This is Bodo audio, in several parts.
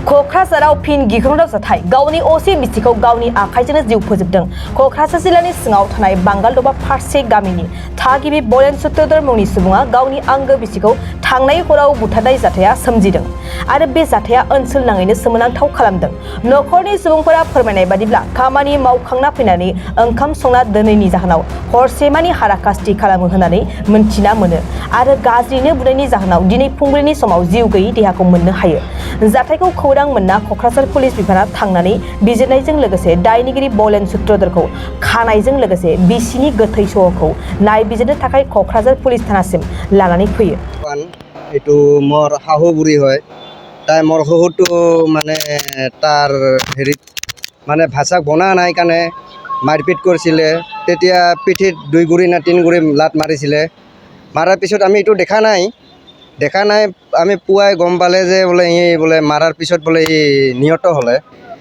क'क्राझाराव फिन गिख्रंथाव जाथाय गावनि असे बिसिखौ गावनि आखाइजोंनो जिउ फोजोबदों। क'क्राझार जिल्लानि सिङाव थानाय बांगालदबा फारसे गामिनि थागिबि बलेन सूत्रधर मुंनि सुबुङा गावनि आंगो बिसिखौ थांनाय हराव बुथारनाय जाथाया सोमजिदों आरो बे जाथाया ओनसोल नाङैनो सोमोनांथाव खालामदों। नखरनि सुबुंफोरा फोरमायनाय बादिब्ला खामानि मावखांना फैनानै ओंखाम संना दोनैनि जाहोनाव हरसेमानि हाराकास्ति खालामो होननानै मोनथिना मोनो आरो गाज्रिनो बुनायनि जाहोनाव दिनै फुंबिलिनि समाव जिउ गैयै देहाखौ मोननो हायो। जाथायखौ खौरां मोनना क'क्राझार पुलिस बिफाना थांनानै बिजिरनायजों लोगोसे दायनिगिरि बलेन सूत्रधरखौ खानायजों लोगोसे बिसिनि गोथै सहखौ नायबिजिरनो थाखाय क'क्राझार पुलिस थानासिम लानानै फैयो। এইটো মোৰ শাহু বুঢ়ী হয়। তাই মোৰ শহুৰটো মানে তাৰ হেৰিত মানে ভাষাক বনা নাই কাৰণে মাৰপিট কৰিছিলে। তেতিয়া পিঠিত 2 গুৰি না 3 গুৰি লাত মাৰিছিলে। মাৰাৰ পিছত আমি এইটো দেখা নাই আমি পুৱাই গম পালে যে বোলে বোলে মাৰাৰ পিছত বোলে নিহত হ'লে।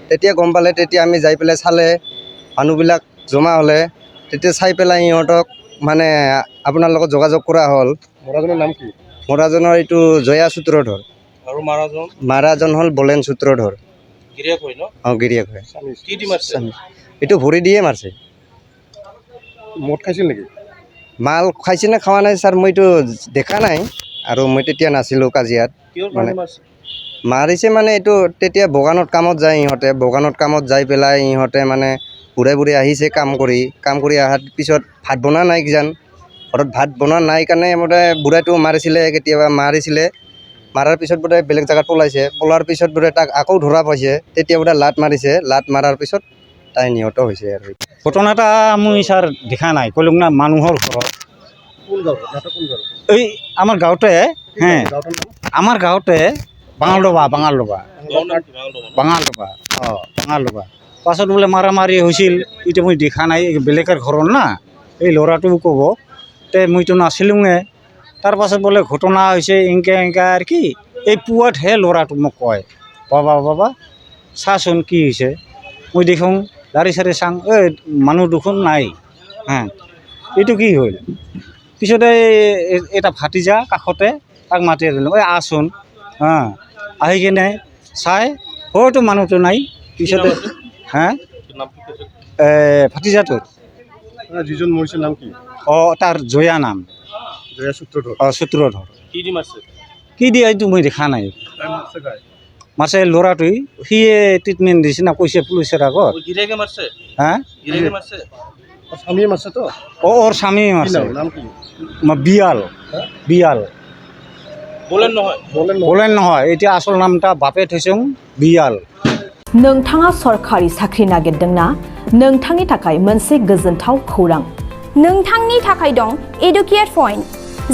তেতিয়া গম পালে, তেতিয়া আমি যাই পেলাই চালে মানুহবিলাক জমা হ'লে, তেতিয়া চাই পেলাই সিহঁতক মানে আপোনাৰ লগত যোগাযোগ কৰা হ'ল। মৰাজনৰ নাম কি? মৰাজনৰ এইটো জয়া সূত্ৰধৰ আৰু মাৰাজন হ'ল বলেন সূত্ৰধৰ। গিৰিয়েক হয় ন? গিৰিয়েক হয়। কি দি মাৰছে? এইটো ভৰি দিয়ে মাৰছে। মদ খাইছিল নেকি? মাল খাইছে নে খোৱা নাই ছাৰ মইতো দেখা নাই আৰু মই তেতিয়া নাছিলোঁ কাজিয়াত। মানে মাৰিছে মানে এইটো তেতিয়া বাগানত কামত যায় ইহঁতে। বাগানত কামত যাই পেলাই ইহঁতে মানে বুঢ়াই আহিছে কাম কৰি অহাৰ পিছত ভাত বনোৱা নাই কিজান। ঘৰত ভাত বনোৱা নাই কাৰণে মানে বুঢ়াইটো মাৰিছিলে। কেতিয়াবা মাৰাৰ পিছত বোধহয় বেলেগ জেগাত পলাৰ পিছত বোধহয় তাক আকৌ ধৰা পাইছে। তেতিয়া বোধহয় লাত মাৰিছে। লাত মাৰাৰ পিছত তাই নিহত হৈছে আৰু। ঘটনাটা মই ছাৰ দেখা নাই, কলোঁ না মানুহৰ ঘৰত। কোন গাঁও? কোন গাঁও? এই আমাৰ গাঁৱতে আমাৰ গাঁৱতে বাঙালদবা পাছত বোলে মাৰি হৈছিল। এতিয়া মই দেখা নাই, বেলেগৰ ঘৰৰ না। এই ল'ৰাটো ক'ব তে মইতো নাছিলোঁৱে। তাৰ পাছত বোলে ঘটনা হৈছে এনেকৈ আৰু কি এই পুৱাতহে ল'ৰাটো মোক কয়, বাবা চাচোন কি হৈছে। মই দেখোঁ লাৰি চাৰি চাং মানুহ দুখন নাই। এইটো কি হ'ল? পিছতে এটা ভাতিজা কাষতে তাক মাতি দিলোঁ, আচোন। আহি কিনে চাই হয়তো মানুহটো নাই। পিছতে ভাতিজাটোৰ যিজন মৰিছে নাম কি? তাৰ জয়া নাম। জয়া সূত্ৰধৰ। সূত্ৰধৰ। কি দি মাৰছে? কি দিয়ে এইটো মই দেখা নাই। মাৰছে ল'ৰাটোৱে, সিয়ে ট্ৰিটমেণ্ট দিছে না, কৈছে পুলিচৰ আগত। গিৰিয়েকে মাৰছে? গিৰিয়েকে মাৰছে? স্বামীয়ে মাৰছে তো? ওর স্বামী মারছে। নাম কি? বিয়াল। বলেন নহয়, এতিয়া আসল নামটা বাপে থৈছোঁ बियाल। नोंथाङा सरखारि साख्रि नागिरदोंना? नोंथांनि थाखाय मोनसे गोजोनथाव खौरां। नोंथांनि थाखाय दं एडुकेट पॉइंट,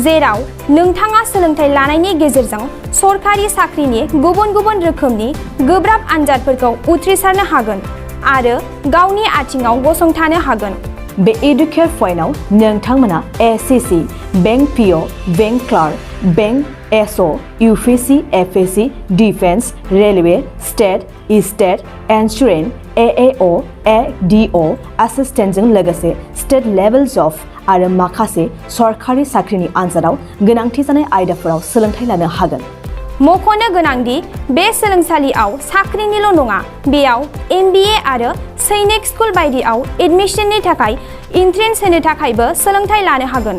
जेराव नोंथाङा सोलोंथाइ लानायनि गेजेरजों सरखारि साख्रिनि गुबुन गुबुन रोखोमनि गोब्राब आनजादफोरखौ उथ्रिसारनो हागोन आरो गावनि आथिङाव गसंथानो हागोन। बे एडुकेट पॉइन्टआव नोंथांमोना SSC, bank PO, bank clerk, bank SO, UPSC, FSC, defence, railway, state insurance, AAO, ADO एसिस्टेन्टजों लोगोसे स्टेट लेभेल जब आरो माखासे सरखारि साख्रिनि आनजादाव गोनांथि जानाय आयदाफोराव सोलोंथाइ लानो हागोन। मख'नो गोनांदि बे सोलोंसालियाव साख्रिनिल' नङा, बेयाव एमबिए आरो सैनिक स्कुल बायदियाव एडमिशननि थाखाय एन्ट्रेन्स होनो थाखायबो सोलोंथाइ लानो हागोन।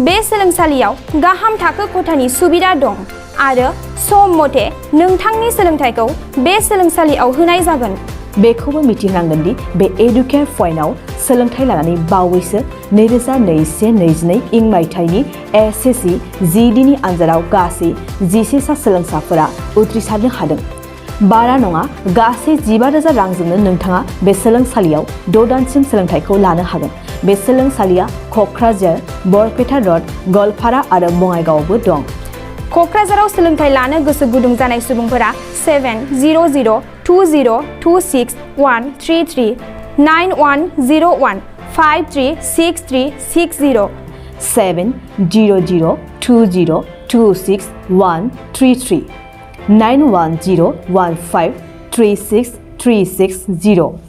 बे सोलोंसालियाव गाहाम थाखो खथानि सुबिदा दं आरो सम मथे नोंथांनि सोलोंथाइखौ बे सोलोंसालियाव होनाय जागोन। बेखौबो मिथिनांगोन दि बे एडुकेट पॉइन्टआव सोलोंथाइ लानानै बावैसो 2021-22 इं मायथाइनि एसएससी जिडिनि आनजादाव गासै 11 सा सोलोंसाफोरा उथ्रिसारनो हादों। बारा नङा, गासै 15,000 रांजोंनो नोंथाङा बे सोलोंसालियाव 6 दानसिम सोलोंथाइखौ लानो हागोन। बे सोलोंसालिया क'क्राझार, बरपेटा रड, गलपारा आरो बङाइगावआवबो दं। क'क्राझाराव सोलोंथाइ लानो गोसो गुदुं जानाय सुबुंफोरा 70020263133 9101536360 70020263133 9101536360